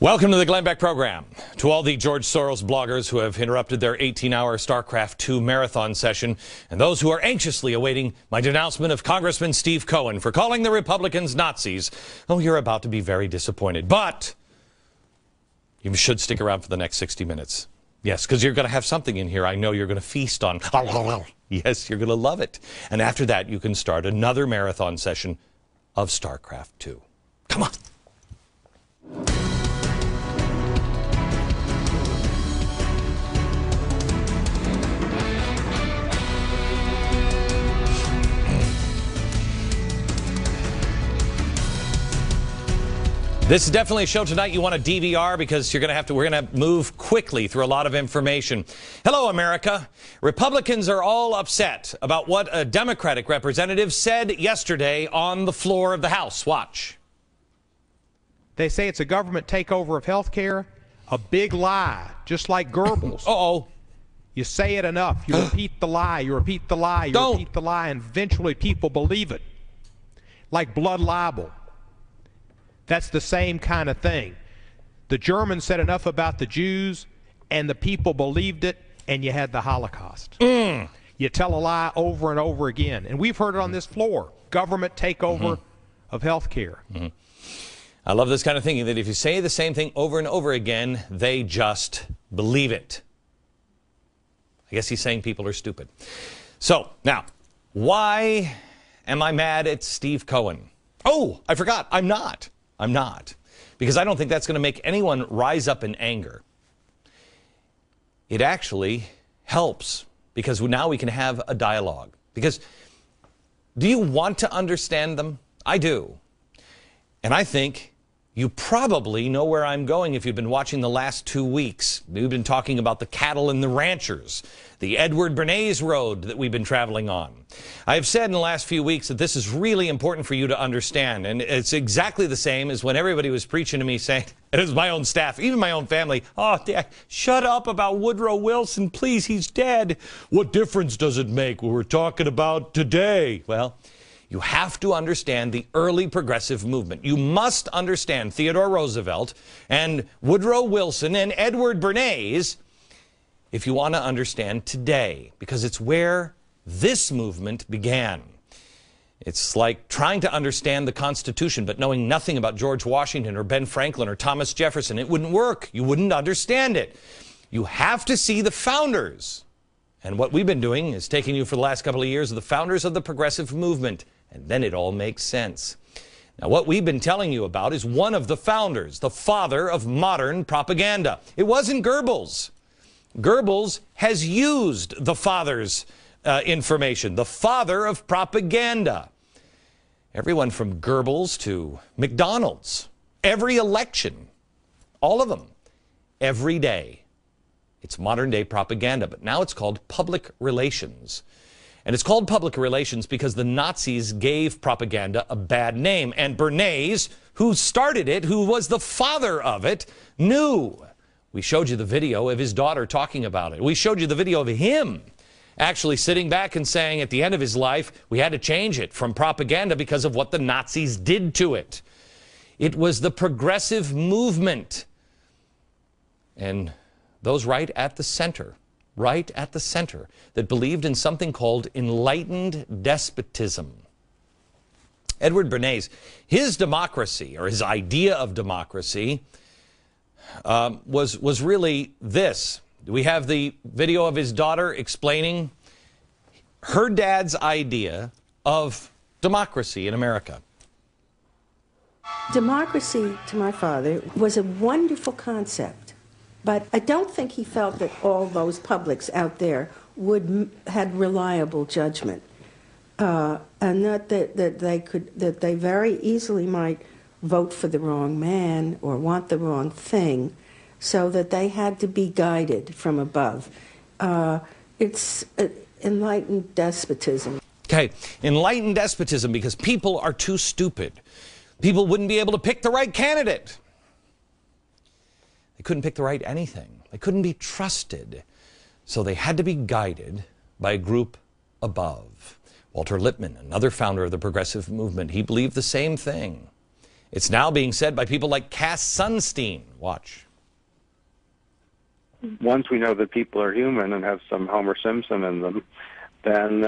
Welcome to the Glenn Beck program. To all the George Soros bloggers who have interrupted their 18-hour StarCraft 2 marathon session, and those who are anxiously awaiting my denouncement of Congressman Steve Cohen for calling the Republicans Nazis, oh, you're about to be very disappointed. But you should stick around for the next 60 minutes. Yes, because you're going to have something in here I know you're going to feast on. Yes, you're going to love it. And after that, you can start another marathon session of StarCraft 2. Come on. This is definitely a show tonight you want to DVR because we're going to move quickly through a lot of information. Hello, America. Republicans are all upset about what a Democratic representative said yesterday on the floor of the House. Watch. They say it's a government takeover of health care. A big lie, just like Goebbels. Uh-oh. You say it enough. You repeat the lie. You repeat the lie. You repeat the lie, and eventually people believe it. Like blood libel. That's the same kind of thing. The Germans said enough about the Jews, and the people believed it, and you had the Holocaust. You tell a lie over and over again. And we've heard it on this floor. Government takeover of health care. I love this kind of thinking, that if you say the same thing over and over again, they just believe it. I guess he's saying people are stupid. So, now, why am I mad at Steve Cohen? Oh, I forgot. I'm not. I'm not. Because I don't think that's going to make anyone rise up in anger. It actually helps, because now we can have a dialogue. Because do you want to understand them? I do. And I think you probably know where I'm going if you've been watching the last 2 weeks. We've been talking about the cattle and the ranchers, the Edward Bernays road that we've been traveling on. I've said in the last few weeks that this is really important for you to understand. And it's exactly the same as when everybody was preaching to me saying, it was my own staff, even my own family, oh, Dad, shut up about Woodrow Wilson, please, he's dead. What difference does it make what we're talking about today? Well, you have to understand the early progressive movement. You must understand Theodore Roosevelt and Woodrow Wilson and Edward Bernays if you want to understand today, because it's where this movement began. It's like trying to understand the Constitution but knowing nothing about George Washington or Ben Franklin or Thomas Jefferson. It wouldn't work. You wouldn't understand it. You have to see the founders. And what we've been doing is taking you for the last couple of years of the founders of the progressive movement. And then it all makes sense. Now, what we've been telling you about is one of the founders, the father of modern propaganda. It wasn't Goebbels. Goebbels has used the father's information, the father of propaganda. Everyone from Goebbels to McDonald's, every election, all of them, every day. It's modern day propaganda, but now it's called public relations. And it's called public relations because the Nazis gave propaganda a bad name. And Bernays, who started it, who was the father of it, knew. We showed you the video of his daughter talking about it. We showed you the video of him actually sitting back and saying at the end of his life, we had to change it from propaganda because of what the Nazis did to it. It was the progressive movement. And those right at the center, that believed in something called enlightened despotism. Edward Bernays, his democracy, or his idea of democracy, was really this. We have the video of his daughter explaining her dad's idea of democracy in America. Democracy, to my father, was a wonderful concept. But I don't think he felt that all those publics out there had reliable judgment, and that they very easily might vote for the wrong man or want the wrong thing, so that they had to be guided from above. It's enlightened despotism. Okay, enlightened despotism because people are too stupid. People wouldn't be able to pick the right candidate. They couldn't pick the right anything. They couldn't be trusted. So they had to be guided by a group above. Walter Lippmann, another founder of the progressive movement, he believed the same thing. It's now being said by people like Cass Sunstein. Watch. Once we know that people are human and have some Homer Simpson in them, then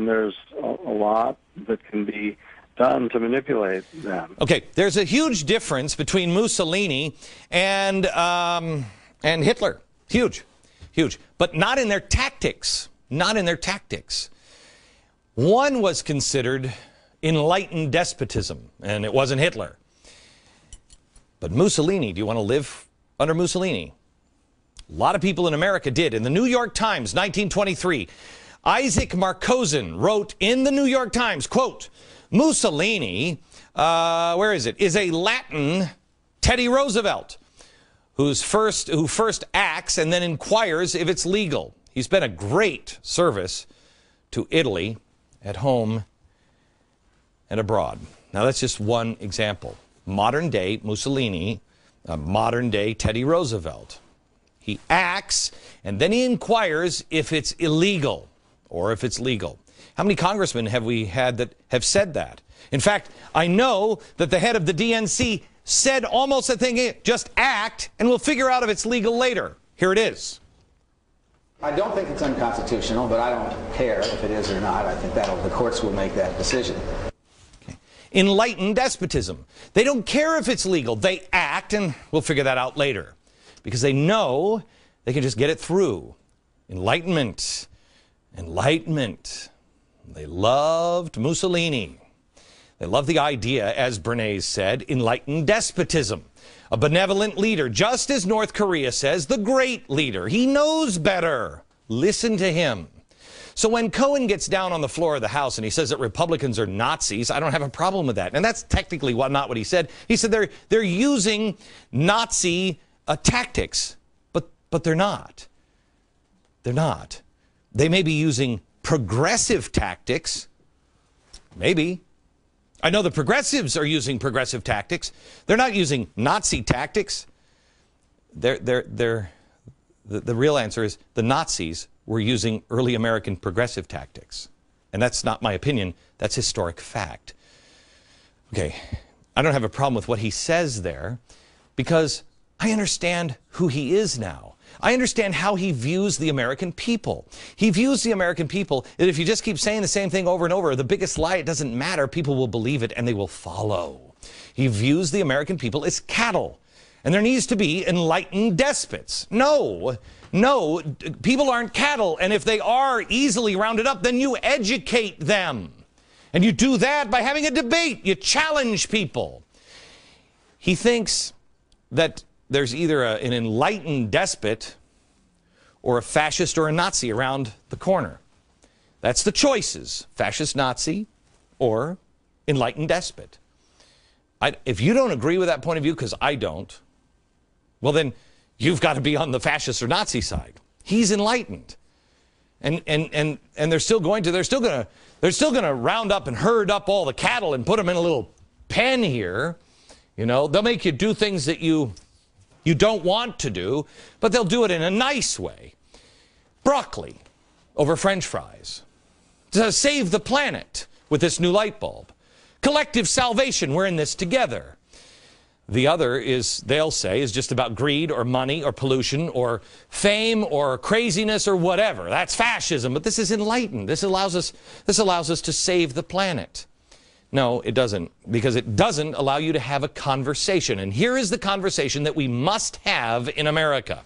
there's a lot that can be done to manipulate them. Okay, there's a huge difference between Mussolini and Hitler. Huge, but not in their tactics. Not in their tactics. One was considered enlightened despotism, and it wasn't Hitler. But Mussolini, do you want to live under Mussolini? A lot of people in America did. In the New York Times, 1923, Isaac Marcosin wrote in the New York Times, quote, Mussolini, is a Latin Teddy Roosevelt, who first acts and then inquires if it's legal. He's been a great service to Italy at home and abroad. Now, that's just one example. Modern day Mussolini, modern day Teddy Roosevelt. He acts and then he inquires if it's illegal or if it's legal. How many congressmen have we had that have said that? In fact, I know that the head of the DNC said almost the thing, just act and we'll figure out if it's legal later. Here it is. I don't think it's unconstitutional, but I don't care if it is or not. I think the courts will make that decision. Okay. Enlightened despotism. They don't care if it's legal. They act, and we'll figure that out later. Because they know they can just get it through. Enlightenment. Enlightenment. They loved Mussolini. They loved the idea, as Bernays said, enlightened despotism. A benevolent leader, just as North Korea says, the great leader. He knows better. Listen to him. So when Cohen gets down on the floor of the House and he says that Republicans are Nazis, I don't have a problem with that. And that's technically not what he said. He said they're using Nazi tactics, but they're not. They're not. They may be using progressive tactics. Maybe. I know the progressives are using progressive tactics. They're not using Nazi tactics. The real answer is the Nazis were using early American progressive tactics. And that's not my opinion. That's historic fact. Okay, I don't have a problem with what he says there because I understand who he is now. I understand how he views the American people. He views the American people that if you just keep saying the same thing over and over, the biggest lie, it doesn't matter, people will believe it and they will follow. He views the American people as cattle. And there needs to be enlightened despots. No, people aren't cattle. And if they are easily rounded up, then you educate them. And you do that by having a debate. You challenge people. He thinks that there's either an enlightened despot or a fascist or a Nazi around the corner. That's the choices, fascist Nazi or enlightened despot. If you don't agree with that point of view, because I don't, well then you've got to be on the fascist or Nazi side. He's enlightened. And they're still going to round up and herd up all the cattle and put them in a little pen here. You know, they'll make you do things that you don't want to do, but they'll do it in a nice way. Broccoli over French fries. To save the planet with this new light bulb. Collective salvation, we're in this together. The other is, they'll say, is just about greed or money or pollution or fame or craziness or whatever. That's fascism, but this is enlightened. This allows us to save the planet. No, it doesn't, because it doesn't allow you to have a conversation. And here is the conversation that we must have in America.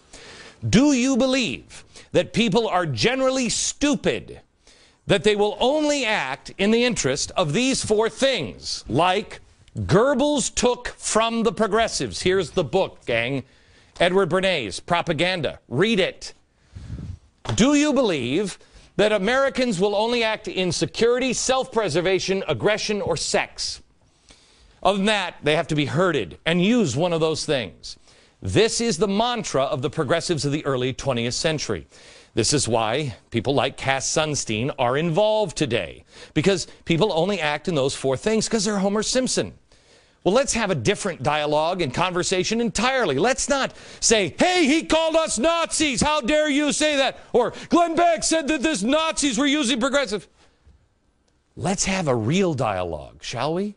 Do you believe that people are generally stupid, that they will only act in the interest of these four things, like Goebbels took from the progressives? Here's the book, gang. Edward Bernays, Propaganda. Read it. Do you believe that Americans will only act in security, self-preservation, aggression, or sex? Other than that, they have to be herded and use one of those things. This is the mantra of the progressives of the early 20th century. This is why people like Cass Sunstein are involved today, because people only act in those four things because they're Homer Simpson. Well, let's have a different dialogue and conversation entirely. Let's not say, hey, he called us Nazis. How dare you say that? Or Glenn Beck said that this Nazis were using progressive. Let's have a real dialogue, shall we?